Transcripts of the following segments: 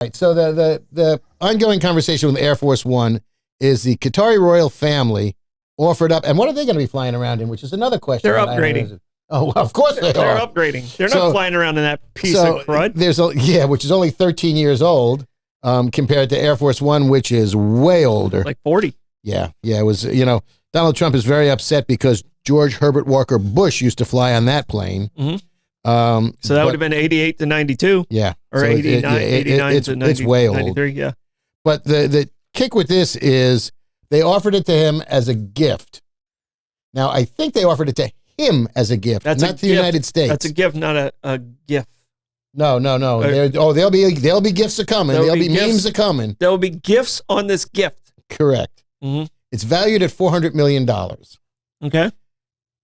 Right. So the ongoing conversation with Air Force One is the Qatari royal family offered up, and what are they going to be flying around in? Which is another question. They're upgrading. Oh, well, of course they are. They're upgrading. They're not flying around in that piece of crud. Which is only 13 years old compared to Air Force One, which is way older. Like 40. Yeah. It was, Donald Trump is very upset because George Herbert Walker Bush used to fly on that plane. Mm-hmm. So that would have been 88 to 92. Yeah. Or so 89 to 90, it's way old. 93, yeah. But the kick with this is they offered it to him as a gift. Now, I think they offered it to him as a gift, not to the United States. That's a gift, not a gift. No. There'll be gifts a coming. There'll be memes a coming. There will be gifts on this gift. Correct. Mm-hmm. It's valued at $400 million. Okay.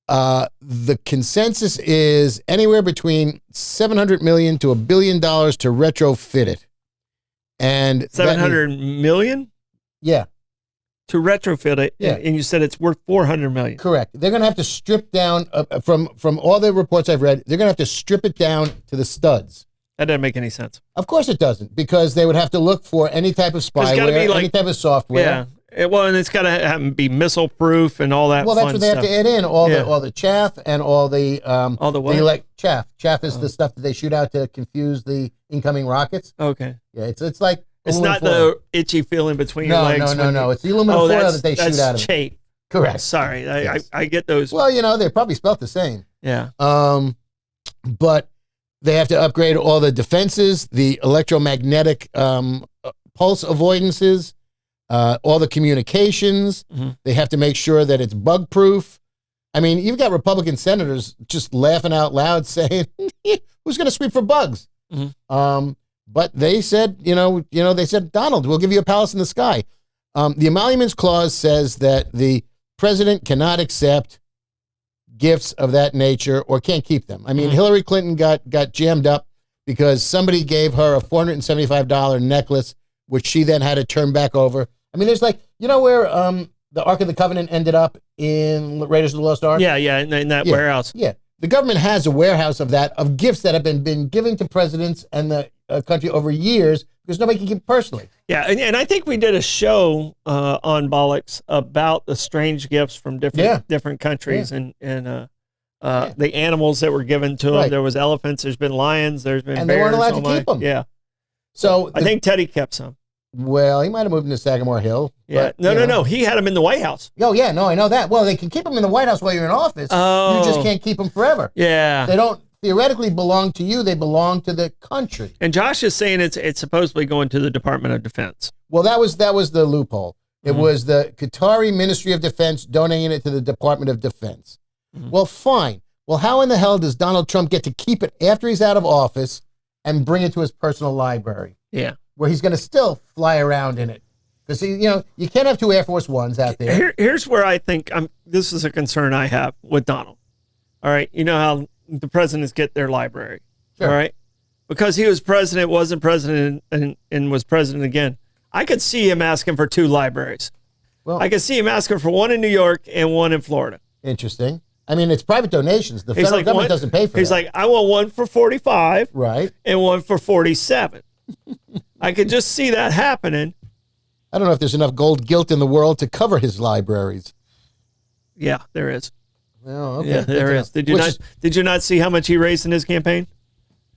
The consensus is anywhere between $700 million to $1 billion to retrofit it. And $700 million? Yeah. To retrofit it, yeah. And you said it's worth $400 million. Correct. They're going to have to strip down, from all the reports I've read, they're going to have to strip it down to the studs. That doesn't make any sense. Of course it doesn't, because they would have to look for any type of spyware, any type of software. Yeah. Well, and it's got to be missile proof and all that. Well, that's what they have to add in, all the chaff and all the what? Chaff. Chaff is the stuff that they shoot out to confuse the incoming rockets. Okay. Yeah, it's like it's not foil. The itchy feeling between your legs. No. It's the aluminum foil that they shoot out of. Chafe. Correct. Sorry, yes. I get those. Well, they're probably spelled the same. Yeah. But they have to upgrade all the defenses, the electromagnetic pulse avoidances, all the communications. Mm-hmm. They have to make sure that it's bug proof. I mean, you've got Republican senators just laughing out loud saying, "Who's going to sweep for bugs?" Mm-hmm. But they said, they said, Donald, we'll give you a palace in the sky. The emoluments clause says that the president cannot accept gifts of that nature or can't keep them. I mean, Hillary Clinton got jammed up because somebody gave her a $475 necklace, which she then had to turn back over. I mean, there's where the Ark of the Covenant ended up in Raiders of the Lost Ark? Yeah, in that warehouse. Yeah. The government has a warehouse of gifts that have been given to presidents and the country over years because nobody can keep personally. Yeah, and I think we did a show on Bollox about the strange gifts from different countries and the animals that were given to them. Right. There was elephants, there's been lions, there's been and bears. They weren't allowed to keep them. Yeah. So I think Teddy kept some. Well, he might have moved into Sagamore Hill. Yeah. But, no. He had them in the White House. Oh, yeah. No, I know that. Well, they can keep them in the White House while you're in office. Oh. You just can't keep them forever. Yeah. They don't theoretically belong to you. They belong to the country. And Josh is saying it's supposedly going to the Department of Defense. Well, that was the loophole. It was the Qatari Ministry of Defense donating it to the Department of Defense. Mm-hmm. Well, fine. Well, how in the hell does Donald Trump get to keep it after he's out of office and bring it to his personal library? Yeah. Where he's going to still fly around in it. Because, you can't have two Air Force Ones out there. Here's where I think this is a concern I have with Donald. All right. You know how the presidents get their library. Sure. All right. Because he was president, wasn't president, and was president again. I could see him asking for two libraries. Well, I could see him asking for one in New York and one in Florida. Interesting. I mean, it's private donations. The federal government doesn't pay for that. He's like, I want one for 45. Right. And one for 47. I could just see that happening. I don't know if there's enough gold gilt in the world to cover his libraries. Yeah, there is. Oh, okay. Yeah, there is. Did you not see how much he raised in his campaign?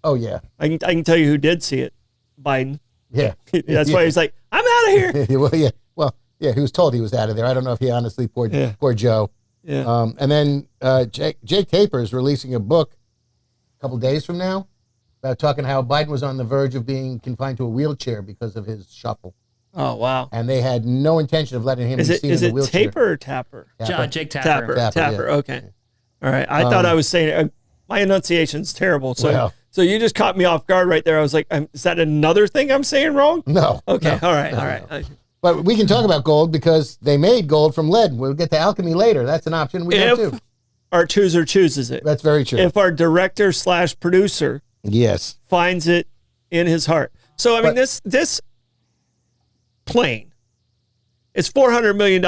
Oh, yeah. I can tell you who did see it. Biden. Yeah. That's why he's like, I'm out of here. Well, yeah. He was told he was out of there. I don't know if he honestly poor Joe. Yeah. And then Jake Tapper is releasing a book a couple days from now about talking how Biden was on the verge of being confined to a wheelchair because of his shuffle. Oh, wow. And they had no intention of letting him be seen in the wheelchair. Is it Tapper or Tapper? Jake Tapper. Tapper, okay. All right. I thought I was saying, my enunciation's terrible. So you just caught me off guard right there. I was like, is that another thing I'm saying wrong? No. Okay. No, all right. No. But we can talk about gold because they made gold from lead. We'll get to alchemy later. That's an option we have too. Our chooser chooses it. That's very true. If our director/producer finds it in his heart. So, I mean, this plane, it's $400 million,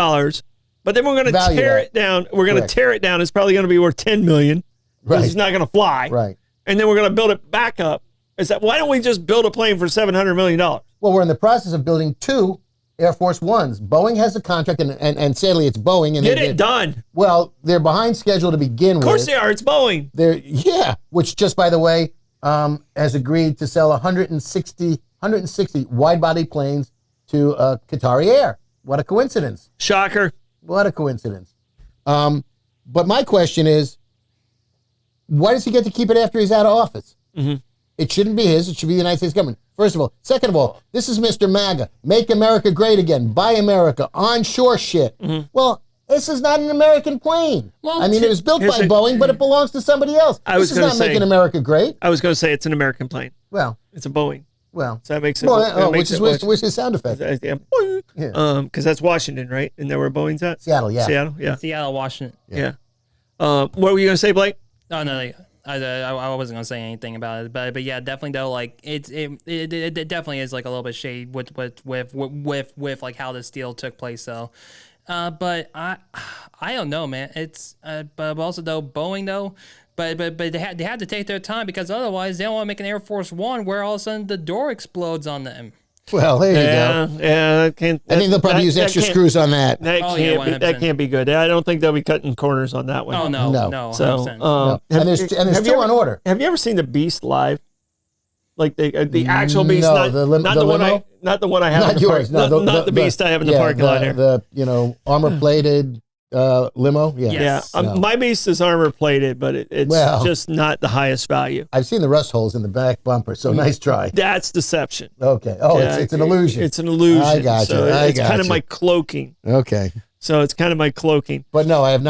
but then we're going to tear it down. We're going to tear it down. It's probably going to be worth $10 million because it's not going to fly. Right. And then we're going to build it back up Is that why don't we just build a plane for $700 million? Well, we're in the process of building 2 Air Force Ones. Boeing has a contract, and sadly, it's Boeing. And Get it done. Well, they're behind schedule to begin with. Of course they are. It's Boeing. Which just by the way, has agreed to sell 160 wide-body planes to Qatari Air. What a coincidence! Shocker. What a coincidence. But my question is, why does he get to keep it after he's out of office? Mm-hmm. It shouldn't be his. It should be the United States government. First of all. Second of all, this is Mr. MAGA. Make America great again. Buy America. Onshore shit. Mm-hmm. Well, this is not an American plane. Well, I mean, it was built by Boeing, but it belongs to somebody else. This is not making America great. I was going to say it's an American plane. Well, it's a Boeing. Well, so that makes it. Which is sound effect? Yeah. Because that's Washington, right? And there where Boeing's at. Seattle, yeah. Seattle, Washington. Yeah. What were you going to say, Blake? Oh no, I wasn't gonna say anything about it, but yeah, definitely though, like it definitely is like a little bit shade with like how this deal took place though. But I don't know, man. It's but also though Boeing though. But they had to take their time because otherwise they don't want to make an Air Force One where all of a sudden the door explodes on them. Well, there you go. Yeah, I think they'll probably use extra screws on that. That can't be good. I don't think they'll be cutting corners on that one. Oh no. So, no. And there's still on order. Have you ever seen the Beast live? Like the actual Beast, no, not the one I have. Not yours. Not the Beast I have in the parking lot here. The armor plated limo. Yeah. Yes. My Beast is armor plated, but it's just not the highest value. I've seen the rust holes in the back bumper, so nice try. That's deception. Okay. Oh, it's an illusion. It's an illusion. I got you. It's kind of my cloaking. Okay. So it's kind of my cloaking. But no, I have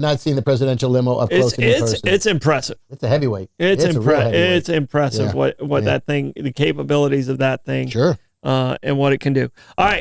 not seen the presidential limo up close and in person. It's impressive. It's a heavyweight. It's impressive what that thing, the capabilities of that thing. Sure. And what it can do. All right.